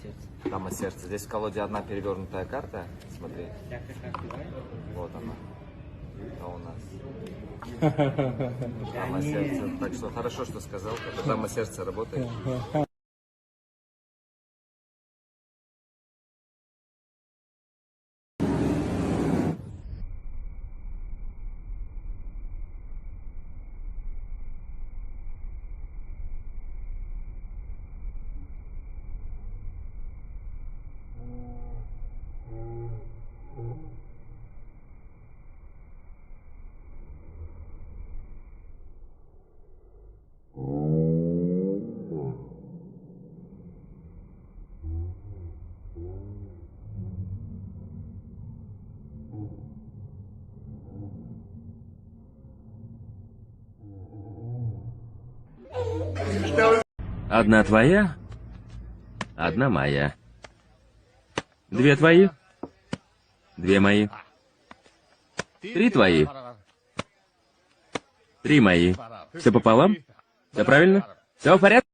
сердца. Дама сердца. Здесь в колоде одна перевернутая карта. Смотри. Вот она. А у нас. Дама сердца. Так что хорошо, что сказал. Это дама сердца работает. Одна твоя, одна моя. Две твои, две мои. Три твои, три мои. Все пополам? Все правильно? Все в порядке?